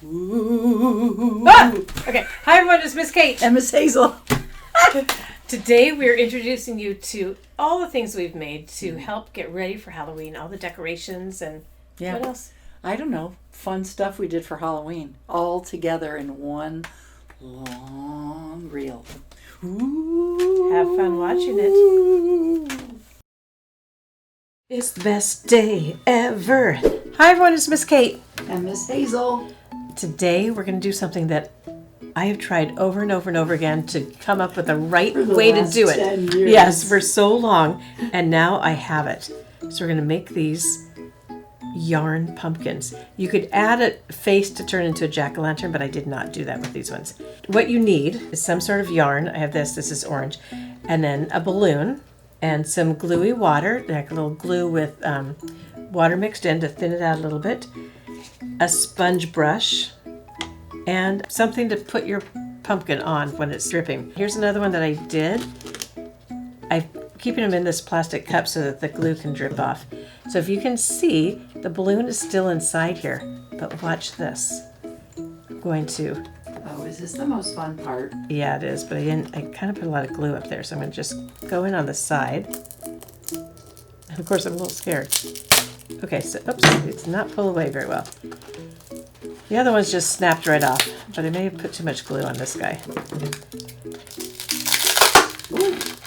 Ooh. Ah! Okay. Hi everyone, it's Miss Kate and Miss Hazel. Today we're introducing you to all the things we've made to help get ready for Halloween, all the decorations and what else? I don't know. Fun stuff we did for Halloween. All together in one long reel. Ooh. Have fun watching it. It's the best day ever. Hi everyone, it's Miss Kate. And Miss Hazel. Today we're going to do something that I have tried over and over and over again to come up with the right way to do it. 10 years. Yes, for so long. And now I have it. So we're going to make these yarn pumpkins. You could add a face to turn into a jack-o'-lantern, but I did not do that with these ones. What you need is some sort of yarn. I have this is orange. And then a balloon and some gluey water, like a little glue with water mixed in to thin it out a little bit. A sponge brush, and something to put your pumpkin on when it's dripping. Here's another one that I did. I'm keeping them in this plastic cup so that the glue can drip off. So if you can see, the balloon is still inside here, but watch this. I'm going to... Oh, is this the most fun part? Yeah, it is, but I kind of put a lot of glue up there, so I'm going to just go in on the side. And of course, I'm a little scared. Okay, so, oops, it's not pull away very well. The other one's just snapped right off, but I may have put too much glue on this guy.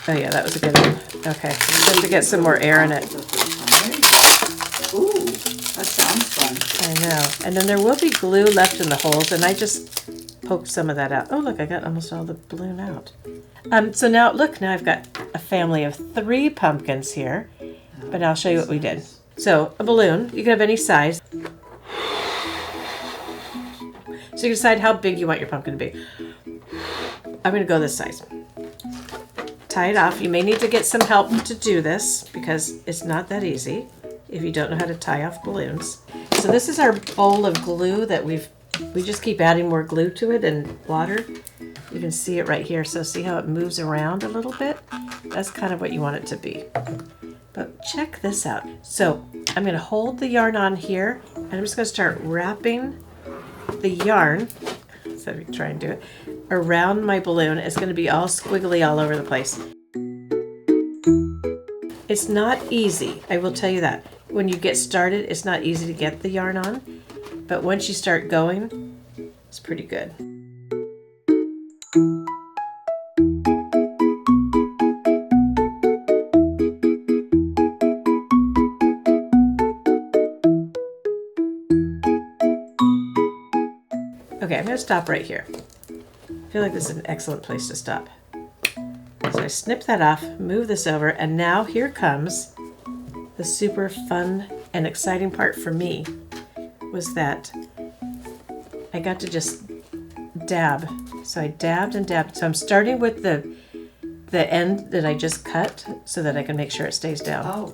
Oh yeah, that was a good one. Okay, just have to get some more air in it. Ooh, that sounds fun. I know. And then there will be glue left in the holes, and I just poked some of that out. Oh look, I got almost all the balloon out. So now, look, now I've got a family of 3 pumpkins here, but I'll show you what we did. So, a balloon, you can have any size. So you decide how big you want your pumpkin to be. I'm going to go this size. Tie it off. You may need to get some help to do this because it's not that easy if you don't know how to tie off balloons. So this is our bowl of glue that we just keep adding more glue to it and water. You can see it right here. So see how it moves around a little bit? That's kind of what you want it to be. But check this out. So I'm going to hold the yarn on here, and I'm just going to start wrapping the yarn, so we try and do it, around my balloon. It's going to be all squiggly all over the place. It's not easy, I will tell you that. When you get started, it's not easy to get the yarn on, but once you start going, it's pretty good. Okay, I'm going to stop right here. I feel like this is an excellent place to stop. So I snip that off, move this over, and now here comes the super fun and exciting part for me, was that I got to just dab. So I dabbed and dabbed. So I'm starting with the end that I just cut so that I can make sure it stays down.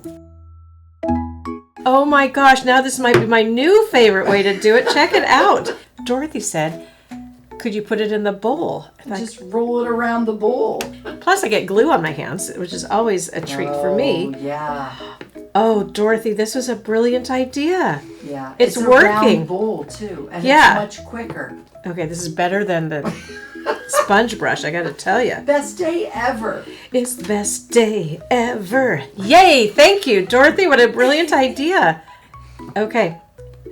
Oh my gosh, now this might be my new favorite way to do it. Check it out. Dorothy said, could you put it in the bowl? Just roll it around the bowl. Plus I get glue on my hands, which is always a treat for me. Yeah. Oh, Dorothy, this was a brilliant idea. Yeah. It's a working. Round bowl too, and it's much quicker. Okay, this is better than the sponge brush, I gotta tell you. Best day ever. It's the best day ever. Yay, thank you, Dorothy, what a brilliant idea. Okay,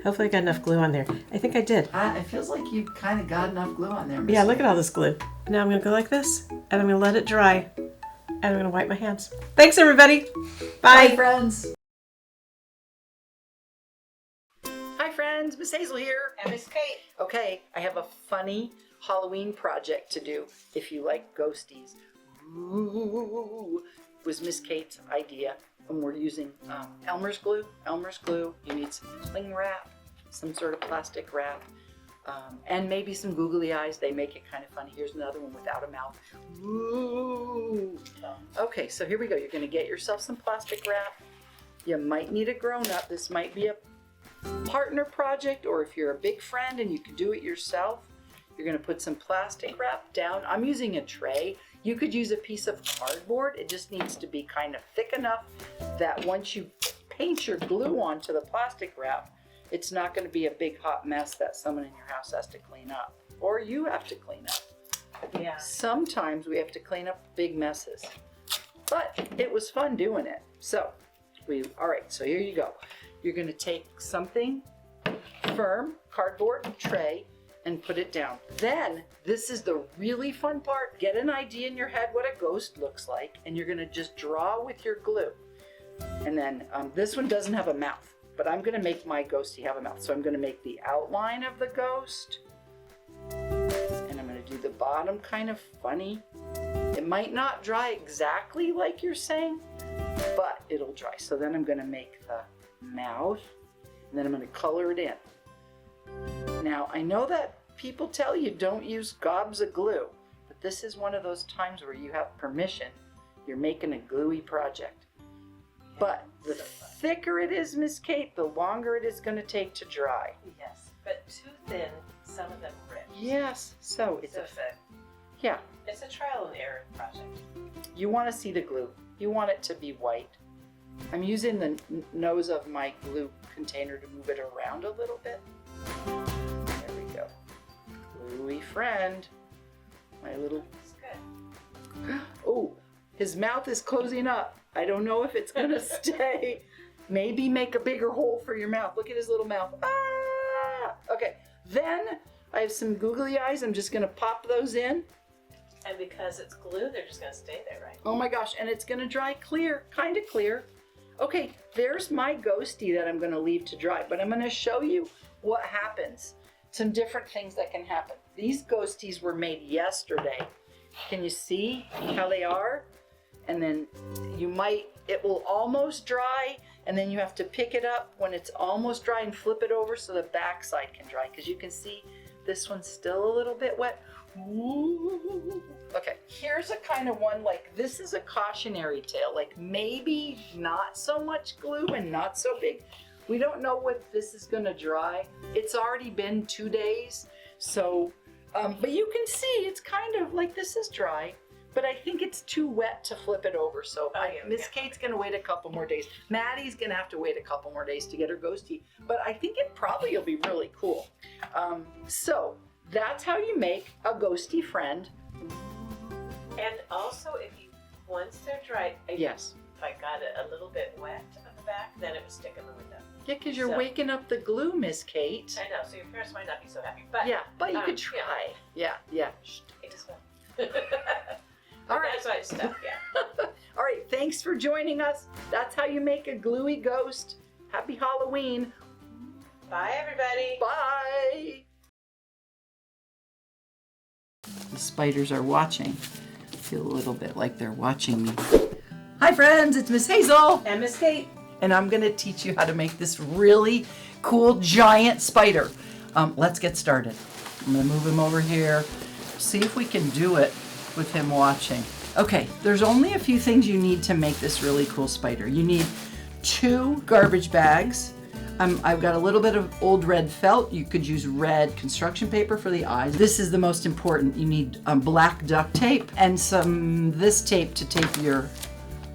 hopefully I got enough glue on there. I think I did. It feels like you kind of got enough glue on there. Yeah, look at all this glue. Now I'm gonna go like this, and I'm gonna let it dry, and I'm gonna wipe my hands. Thanks, everybody. Bye. Bye, friends. Hi, friends. Miss Hazel here. And Miss Kate. Okay, I have a funny Halloween project to do if you like ghosties. Ooh, it was Miss Kate's idea, and we're using Elmer's glue. Elmer's glue. You need some cling wrap, some sort of plastic wrap, and maybe some googly eyes. They make it kind of funny. Here's another one without a mouth. Ooh. Okay, so here we go. You're going to get yourself some plastic wrap. You might need a grown-up. This might be a partner project, or if you're a big friend and you can do it yourself, you're going to put some plastic wrap down. I'm using a tray. You could use a piece of cardboard. It just needs to be kind of thick enough that once you paint your glue onto the plastic wrap, it's not going to be a big hot mess that someone in your house has to clean up, or you have to clean up. Yeah. Sometimes we have to clean up big messes, but it was fun doing it. So all right, so here you go. You're going to take something firm, cardboard tray, and put it down. Then this is the really fun part. Get an idea in your head what a ghost looks like, and you're going to just draw with your glue. And then this one doesn't have a mouth, but I'm going to make my ghosty have a mouth. So I'm going to make the outline of the ghost, and I'm going to do the bottom kind of funny. It might not dry exactly like you're saying, but it'll dry. So then I'm going to make the mouth, and then I'm going to color it in. Now, I know that people tell you don't use gobs of glue, but this is one of those times where you have permission. You're making a gluey project. But the thicker it is, Miss Kate, the longer it is going to take to dry. Yes, but too thin, some of them rip. Yes, so it's yeah. It's a trial and error project. You want to see the glue. You want it to be white. I'm using the nose of my glue container to move it around a little bit. There we go. Gluey friend. My little... It's good. Oh, his mouth is closing up. I don't know if it's going to stay. Maybe make a bigger hole for your mouth. Look at his little mouth. Ah! Okay, then I have some googly eyes. I'm just going to pop those in. And because it's glue, they're just going to stay there, right? Oh my gosh, and it's going to dry clear, kind of clear. Okay, there's my ghosty that I'm going to leave to dry, but I'm going to show you what happens. Some different things that can happen. These ghosties were made yesterday. Can you see how they are? And then it will almost dry, and then you have to pick it up when it's almost dry and flip it over so the back side can dry, because you can see this one's still a little bit wet. Ooh. Okay, here's a kind of one, like this is a cautionary tale, like maybe not so much glue and not so big. We don't know what this is gonna dry. It's already been 2 days, so, but you can see it's kind of like this is dry, but I think it's too wet to flip it over. So Miss Kate's gonna wait a couple more days. Maddie's gonna have to wait a couple more days to get her ghosty, but I think it probably will be really cool. So that's how you make a ghosty friend. And also, once they're dry, Yes. If I got it a little bit wet on the back, then it would stick in the window. Yeah, because you're waking up the glue, Miss Kate. I know, so your parents might not be so happy, but yeah, but you could try. Yeah. Shh. It is fun. All right. That's why it's stuff, yeah. All right, thanks for joining us. That's how you make a gluey ghost. Happy Halloween. Bye, everybody. Bye. The spiders are watching. I feel a little bit like they're watching me. Hi friends, it's Miss Hazel. And Miss Kate. And I'm gonna teach you how to make this really cool giant spider. Let's get started. I'm gonna move him over here. See if we can do it with him watching. Okay, there's only a few things you need to make this really cool spider. You need 2 garbage bags. I've got a little bit of old red felt. You could use red construction paper for the eyes. This is the most important. You need black duct tape and this tape to tape your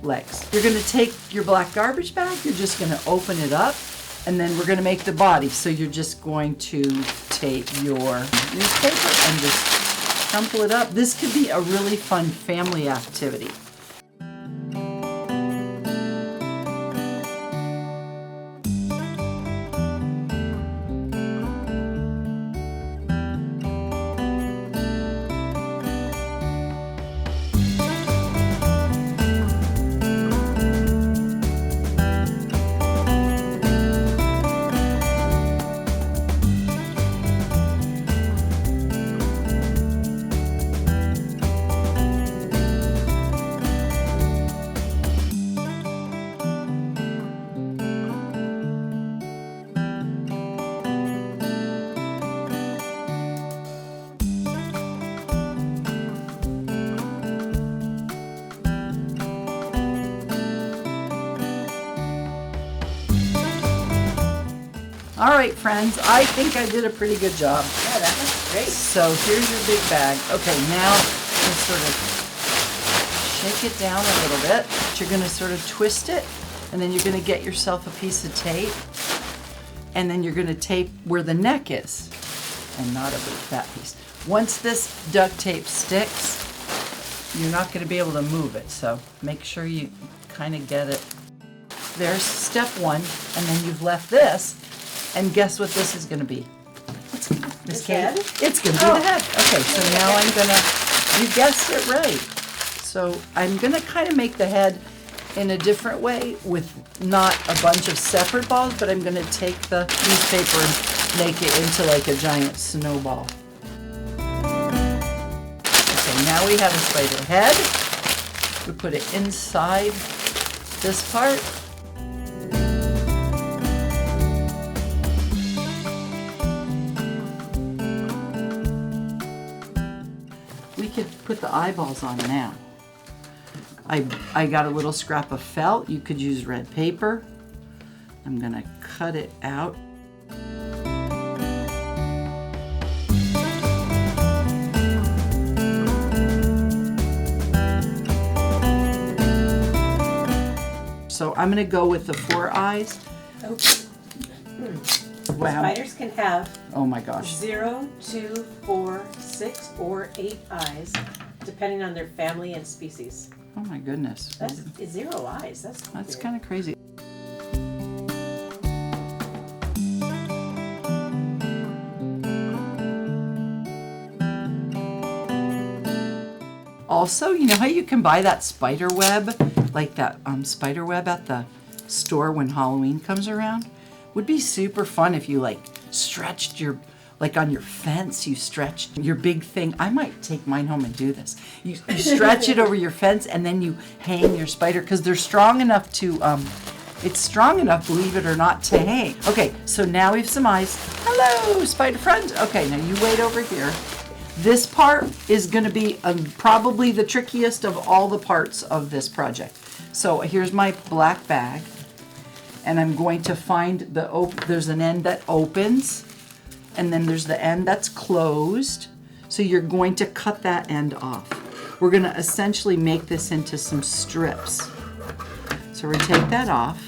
legs. You're gonna take your black garbage bag, you're just gonna open it up, and then we're gonna make the body. So you're just going to take your newspaper and just crumple it up. This could be a really fun family activity. All right, friends, I think I did a pretty good job. Yeah, that looks great. So here's your big bag. Okay, now just sort of shake it down a little bit. You're gonna sort of twist it, and then you're gonna get yourself a piece of tape, and then you're gonna tape where the neck is and not over that piece. Once this duct tape sticks, you're not gonna be able to move it, so make sure you kind of get it. There's step one, and then you've left this, and guess what this is gonna be? Miss Kate? It's gonna be the head. Okay, so now I'm gonna, you guessed it right. So I'm gonna kind of make the head in a different way with not a bunch of separate balls, but I'm gonna take the newspaper and make it into like a giant snowball. Okay, now we have a spider head. We put it inside this part. We could put the eyeballs on now. I got a little scrap of felt. You could use red paper. I'm gonna cut it out. So I'm gonna go with the 4 eyes. Okay. Wow. Spiders can have, oh my gosh. 0, 2, 4, 6, or 8 eyes, depending on their family and species. Oh my goodness. That's 0 eyes. That's kind of crazy. Also, you know how you can buy that spider web, like that spider web at the store when Halloween comes around? Would be super fun if you like stretched your, like on your fence, you stretched your big thing. I might take mine home and do this. You stretch it over your fence and then you hang your spider because they're strong enough to, it's strong enough, believe it or not, to hang. Okay, so now we have some eyes. Hello, spider friend. Okay, now you wait over here. This part is going to be probably the trickiest of all the parts of this project. So here's my black bag, and I'm going to find there's an end that opens, and then there's the end that's closed. So you're going to cut that end off. We're going to essentially make this into some strips. So we're going to take that off,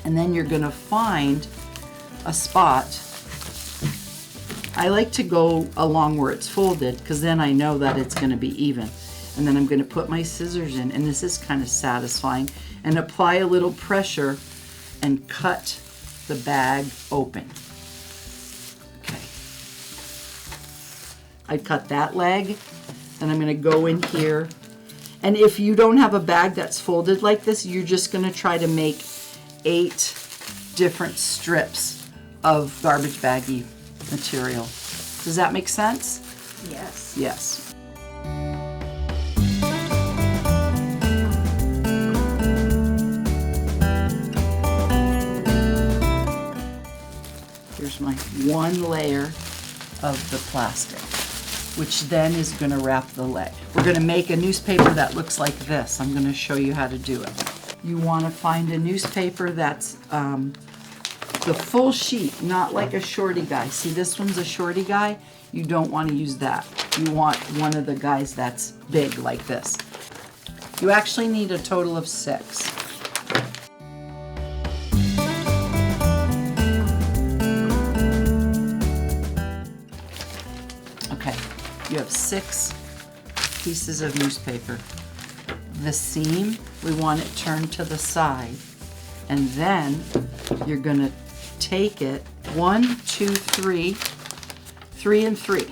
and then you're going to find a spot. I like to go along where it's folded because then I know that it's going to be even. And then I'm going to put my scissors in, and this is kind of satisfying, and apply a little pressure and cut the bag open. Okay. I cut that leg, then I'm going to go in here. And if you don't have a bag that's folded like this, you're just going to try to make 8 different strips of garbage baggy material. Does that make sense? Yes. Yes. Here's my 1 layer of the plastic, which then is going to wrap the leg. We're going to make a newspaper that looks like this. I'm going to show you how to do it. You want to find a newspaper that's the full sheet, not like a shorty guy. See, this one's a shorty guy. You don't want to use that. You want one of the guys that's big like this. You actually need a total of 6. Okay, you have 6 pieces of newspaper. The seam, we want it turned to the side. And then you're gonna take it 1, 2, 3, 3 and 3.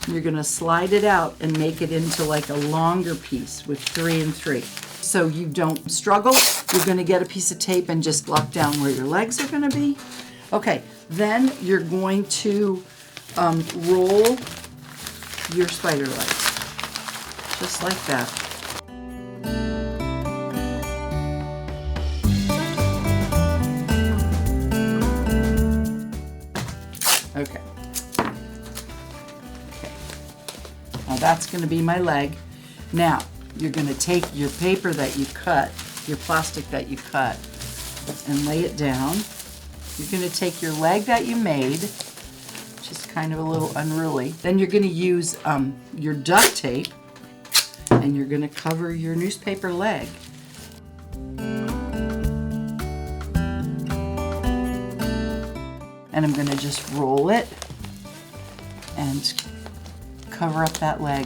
You're gonna slide it out and make it into like a longer piece with 3 and 3. So you don't struggle. You're gonna get a piece of tape and just lock down where your legs are gonna be. Okay, then you're going to roll your spider legs, just like that. Okay. Okay. Now that's going to be my leg. Now you're going to take your paper that you cut, your plastic that you cut, and lay it down. You're going to take your leg that you made, which is kind of a little unruly. Then you're going to use your duct tape, and you're going to cover your newspaper leg. And I'm gonna just roll it and cover up that leg.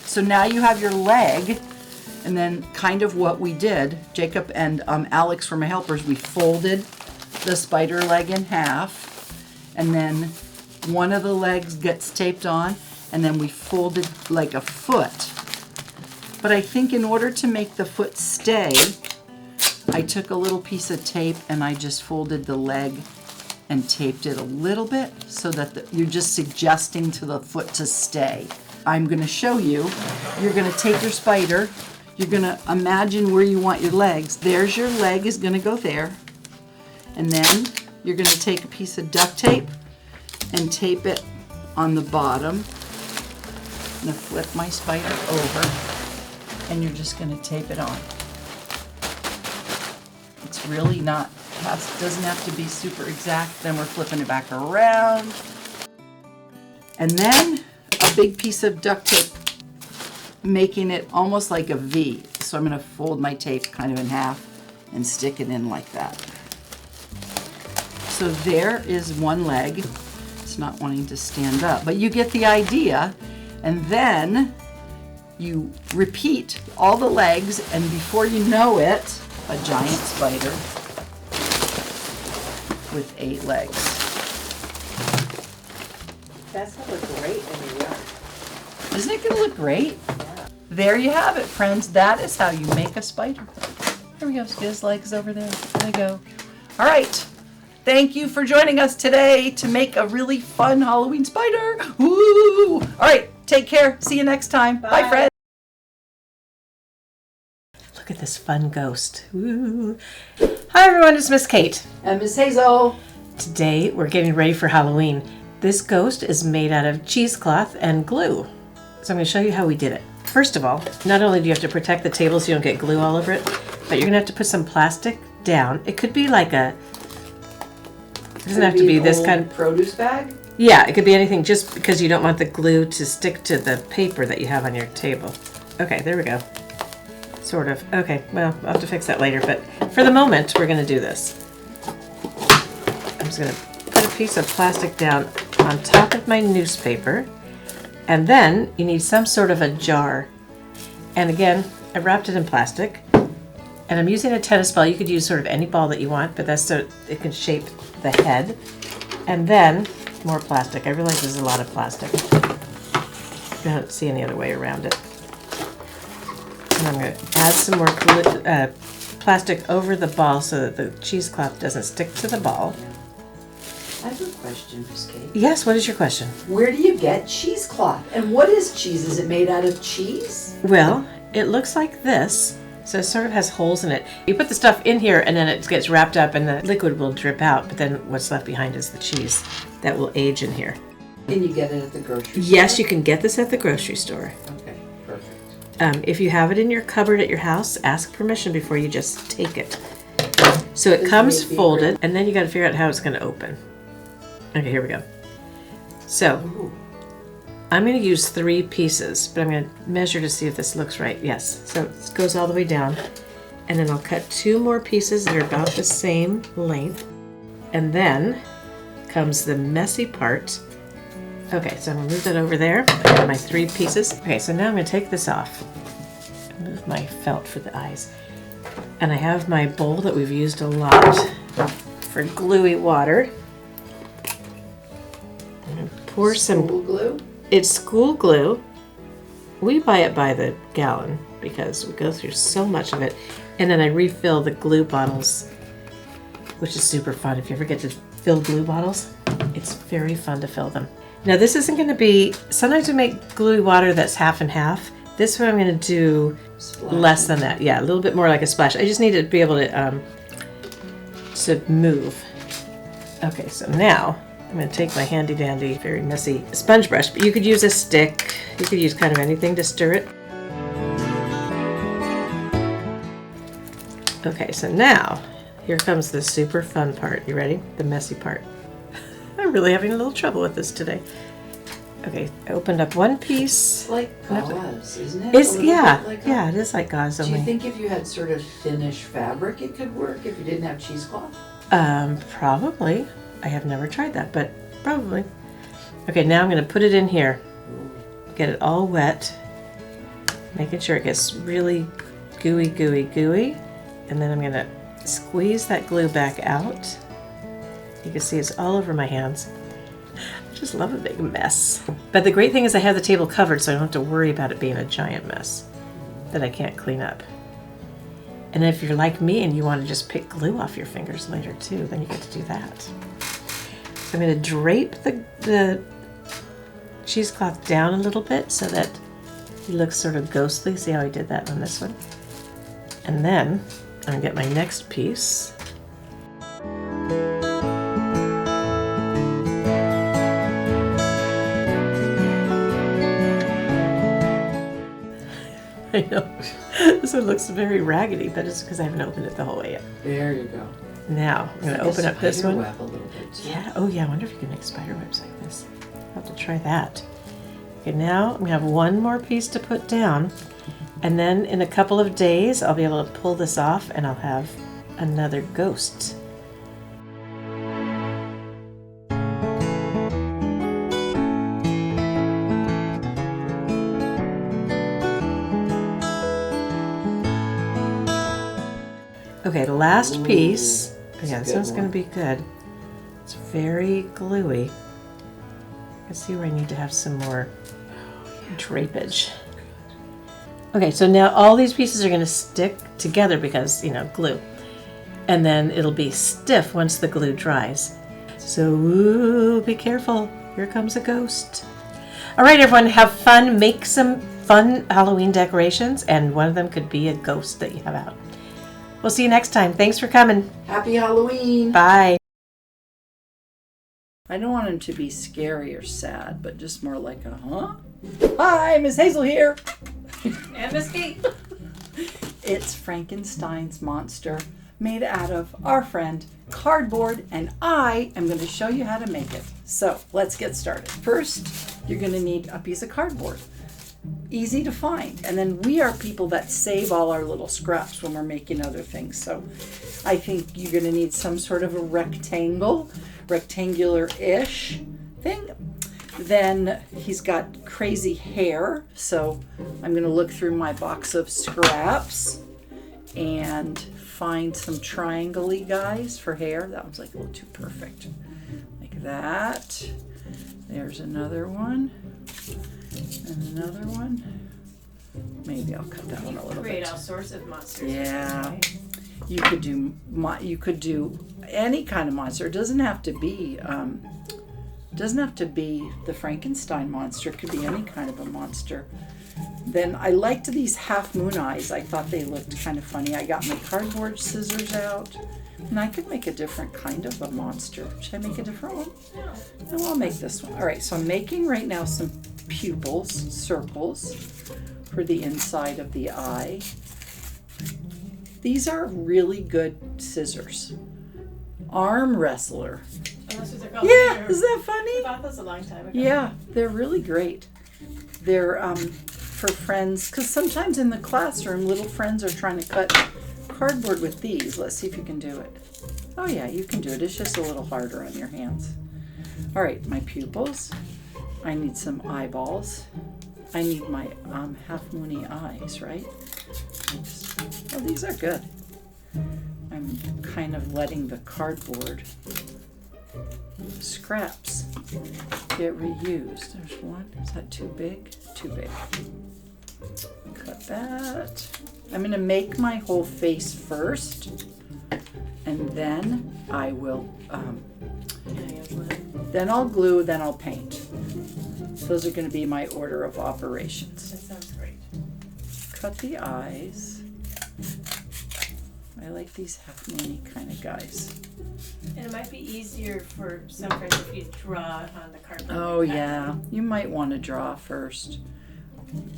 So now you have your leg, and then kind of what we did, Jacob and Alex from my helpers, we folded the spider leg in half, and then one of the legs gets taped on, and then we folded like a foot. But I think in order to make the foot stay, I took a little piece of tape and I just folded the leg and taped it a little bit so that you're just suggesting to the foot to stay. I'm going to show you. You're going to take your spider. You're going to imagine where you want your legs. There's your leg is going to go there. And then you're going to take a piece of duct tape and tape it on the bottom. I'm going to flip my spider over and you're just going to tape it on. It's really not, doesn't have to be super exact. Then we're flipping it back around. And then a big piece of duct tape, making it almost like a V. So I'm going to fold my tape kind of in half and stick it in like that. So there is one leg. It's not wanting to stand up, but you get the idea. And then you repeat all the legs, and before you know it, a giant spider with 8 legs. That's gonna look great in the yard. Isn't it gonna look great? Yeah. There you have it, friends. That is how you make a spider. There we go. See his legs over there. There they go. All right. Thank you for joining us today to make a really fun Halloween spider. Woo! All right. Take care. See you next time. Bye friends. Look at this fun ghost. Woo. Hi everyone, it's Miss Kate. And Miss Hazel. Today we're getting ready for Halloween. This ghost is made out of cheesecloth and glue. So I'm going to show you how we did it. First of all, not only do you have to protect the table so you don't get glue all over it, but you're going to have to put some plastic down. It could be like it doesn't have to be this kind of produce bag. Yeah, it could be anything, just because you don't want the glue to stick to the paper that you have on your table. Okay, there we go. Sort of. Okay, well, I'll have to fix that later, but for the moment, we're going to do this. I'm just going to put a piece of plastic down on top of my newspaper, and then you need some sort of a jar. And again, I wrapped it in plastic, and I'm using a tennis ball. You could use sort of any ball that you want, but that's so it can shape the head. And then more plastic. I realize there's a lot of plastic. I don't see any other way around it. And I'm going to add some more plastic over the ball so that the cheesecloth doesn't stick to the ball. I have a question, Miss Kate. Yes, what is your question? Where do you get cheesecloth? And what is cheese? Is it made out of cheese? Well, it looks like this. So it sort of has holes in it. You put the stuff in here and then it gets wrapped up and the liquid will drip out, but then what's left behind is the cheese that will age in here. And you get it at the grocery store? Yes, you can get this at the grocery store. Okay, perfect. If you have it in your cupboard at your house, ask permission before you just take it. So it This comes may be folded, great. and then you got to figure out how it's going to open. Okay, here we go. So Ooh. I'm going to use 3 pieces, but I'm going to measure to see if this looks right. Yes, so it goes all the way down. And then I'll cut 2 more pieces that are about the same length. And then comes the messy part. Okay, so I'm going to move that over there. I have my 3 pieces. Okay, so now I'm going to take this off. Move my felt for the eyes. And I have my bowl that we've used a lot for gluey water. I'm going to pour some... School glue? It's school glue. We buy it by the gallon because we go through so much of it. And then I refill the glue bottles, which is super fun. If you ever get to fill glue bottles, it's very fun to fill them. Now this isn't going to be, sometimes we make gluey water that's half and half. This one I'm going to do less than that. Yeah, a little bit more like a splash. I just need to be able to move. Okay, so now I'm going to take my handy dandy, very messy sponge brush, but you could use a stick. You could use kind of anything to stir it. Okay, so now here comes the super fun part. You ready? The messy part. I'm really having a little trouble with this today. Okay, I opened up one piece. It's like gauze, isn't it? It's A little yeah, bit like yeah, it is like gauze Do only. you think if you had sort of thinnish fabric, it could work if you didn't have cheesecloth? Probably. I have never tried that, but probably. Okay, now I'm going to put it in here. Get it all wet. Making sure it gets really gooey, gooey, gooey. And then I'm going to squeeze that glue back out. You can see it's all over my hands. I just love a big mess. But the great thing is I have the table covered, so I don't have to worry about it being a giant mess that I can't clean up. And if you're like me and you want to just pick glue off your fingers later too, then you get to do that. I'm going to drape the cheesecloth down a little bit so that he looks sort of ghostly. See how I did that on this one? And then I'm going to get my next piece. I know. This one looks very raggedy, but it's because I haven't opened it the whole way yet. There you go. Now, I'm going to open up this one. Web a little bit too. Yeah, oh yeah, I wonder if you can make spider webs like this. I'll have to try that. Okay, now I'm going to have one more piece to put down, and then in a couple of days I'll be able to pull this off and I'll have another ghost. Okay, last piece. Yeah, this one's going to be good. It's very gluey. I can see where I need to have some more drapage. Okay, so now all these pieces are going to stick together because, you know, glue. And then it'll be stiff once the glue dries. So, ooh, be careful. Here comes a ghost. All right, everyone, have fun. Make some fun Halloween decorations, and one of them could be a ghost that you have out. We'll see you next time. Thanks for coming. Happy Halloween! Bye. I don't want him to be scary or sad, but just more like a, huh? Hi, Miss Hazel here. And Miss Kate. It's Frankenstein's monster made out of our friend cardboard, and I am going to show you how to make it. So let's get started. First, you're going to need a piece of cardboard. Easy to find. And then we are people that save all our little scraps when we're making other things. So I think you're going to need some sort of a rectangular-ish thing. Then he's got crazy hair. So I'm going to look through my box of scraps and find some triangle-y guys for hair. That one's like a little too perfect. Like that. There's another one. And another one. Maybe I'll cut that one a little bit. Create all sorts of monsters. Yeah. You could do any kind of monster. It doesn't have to be the Frankenstein monster. It could be any kind of a monster. Then I liked these half moon eyes. I thought they looked kind of funny. I got my cardboard scissors out, and I could make a different kind of a monster. Should I make a different one? No, I'll make this one. All right, so I'm making right now some pupils, circles, for the inside of the eye. These are really good scissors. Arm wrestler. Oh, that's what they're called. Yeah, isn't that funny? I bought those a long time ago. Yeah, they're really great. They're for friends, because sometimes in the classroom, little friends are trying to cut cardboard with these. Let's see if you can do it. Oh yeah, you can do it. It's just a little harder on your hands. All right, my pupils. I need some eyeballs. I need my half-moony eyes, right? Oh, these are good. I'm kind of letting the cardboard scraps get reused. There's one. Is that too big? Too big. Cut that. I'm going to make my whole face first, and then I will, then I'll glue, then I'll paint. Those are going to be my order of operations. That sounds great. Cut the eyes. I like these half-moony kind of guys. And it might be easier for some friends if you draw on the cardboard. Oh yeah, you might want to draw first.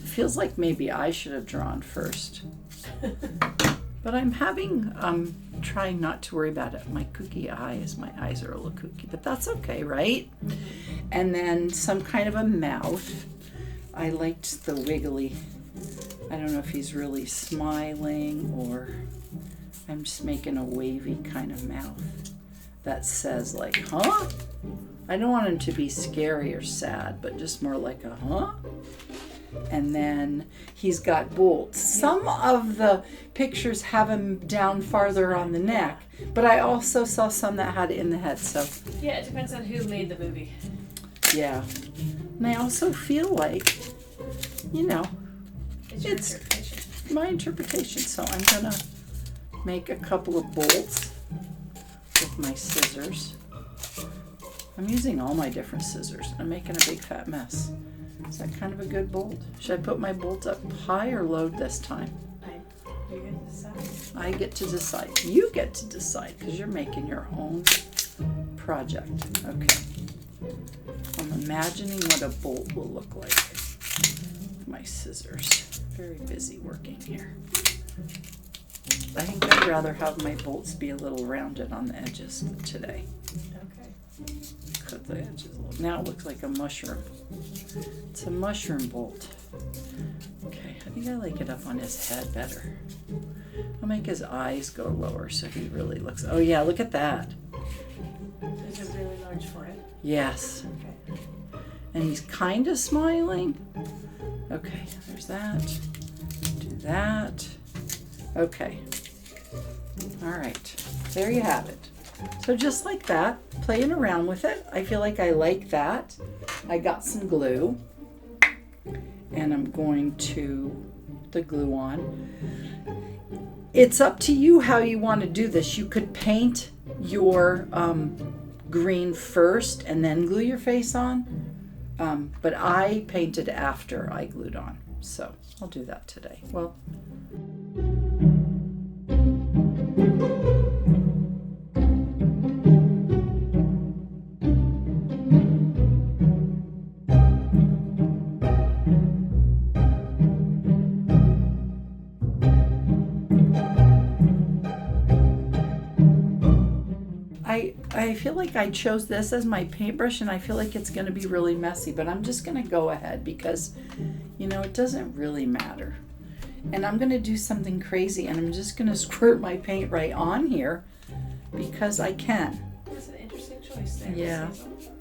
Feels like maybe I should have drawn first. But I'm trying not to worry about it. My kooky eyes, my eyes are a little kooky, but that's okay, right? And then some kind of a mouth. I liked the wiggly. I don't know if he's really smiling or I'm just making a wavy kind of mouth that says like, huh? I don't want him to be scary or sad, but just more like a huh? And then he's got bolts. Some of the pictures have him down farther on the neck, but I also saw some that had it in the head, so. Yeah, it depends on who made the movie. Yeah. And I also feel like, you know, It's my interpretation, so I'm gonna make a couple of bolts with my scissors. I'm using all my different scissors. I'm making a big fat mess. Is that kind of a good bolt? Should I put my bolts up high or low this time? You get to decide. I get to decide. You get to decide because you're making your own project. Okay. I'm imagining what a bolt will look like. My scissors. Very busy working here. I think I'd rather have my bolts be a little rounded on the edges today. Okay. Cut the edges a little. Now it looks like a mushroom. It's a mushroom bolt. Okay, I think I like it up on his head better. I'll make his eyes go lower so he really looks. Oh yeah, look at that. Is it really large forehead? Yes. Okay. And he's kind of smiling. Okay, there's that. Do that. Okay. All right. There you have it. So just like that, playing around with it. I feel like I like that. I got some glue. And I'm going to put the glue on. It's up to you how you want to do this. You could paint your green first and then glue your face on. But I painted after I glued on. So I'll do that today. Well, I feel like I chose this as my paintbrush and I feel like it's going to be really messy, but I'm just going to go ahead because, you know, it doesn't really matter. And I'm going to do something crazy and I'm just going to squirt my paint right on here because I can. That's an interesting choice there. Yeah.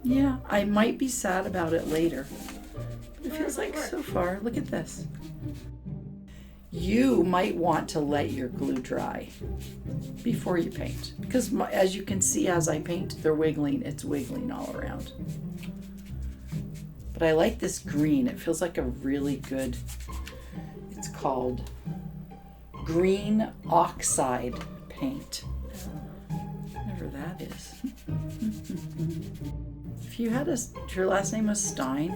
Yeah, I might be sad about it later. But it feels like so far, look at this. You might want to let your glue dry before you paint because as you can see as I paint, they're wiggling. It's wiggling all around. But I like this green. It feels like a really good, it's called green oxide paint. Whatever that is. If you had if your last name was Stein,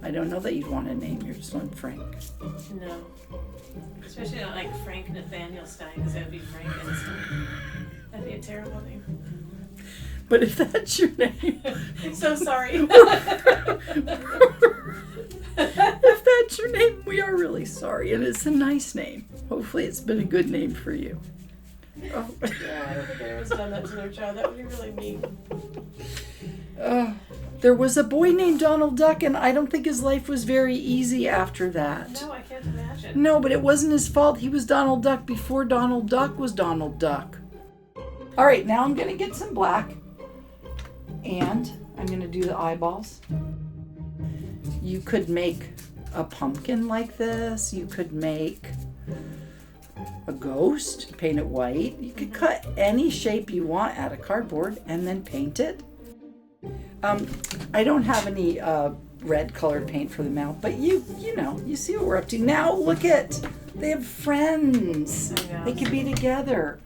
I don't know that you'd want to name your son Frank. No. Especially not like Frank Nathaniel Stein, because that would be Frankenstein. That'd be a terrible name. But if that's your name... I'm so sorry. If that's your name, we are really sorry. And it's a nice name. Hopefully it's been a good name for you. Oh. Yeah, I don't think anyone's done that to their child. That would be really mean. There was a boy named Donald Duck, and I don't think his life was very easy after that. No, I can't imagine. No, but it wasn't his fault. He was Donald Duck before Donald Duck was Donald Duck. All right, now I'm going to get some black, and I'm going to do the eyeballs. You could make a pumpkin like this. You could make a ghost, paint it white. You could cut any shape you want out of cardboard and then paint it. I don't have any red colored paint for the mouth, but you know, you see what we're up to. Now look at, they have friends. They could be together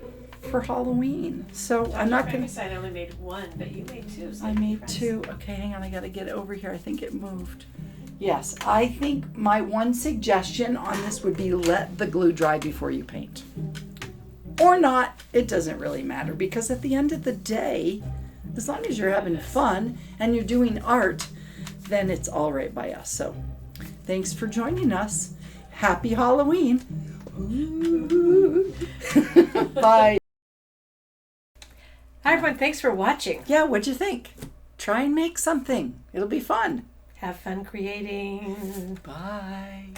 for Halloween. So I'm not going to... I only made one, but you made two. So I made two. Okay, hang on. I got to get it over here. I think it moved. Yes, I think my one suggestion on this would be let the glue dry before you paint. Or not. It doesn't really matter because at the end of the day, as long as you're having fun and you're doing art, then it's all right by us. So thanks for joining us. Happy Halloween. Bye. Hi, everyone. Thanks for watching. Yeah, what'd you think? try and make something. It'll be fun. Have fun creating. Bye.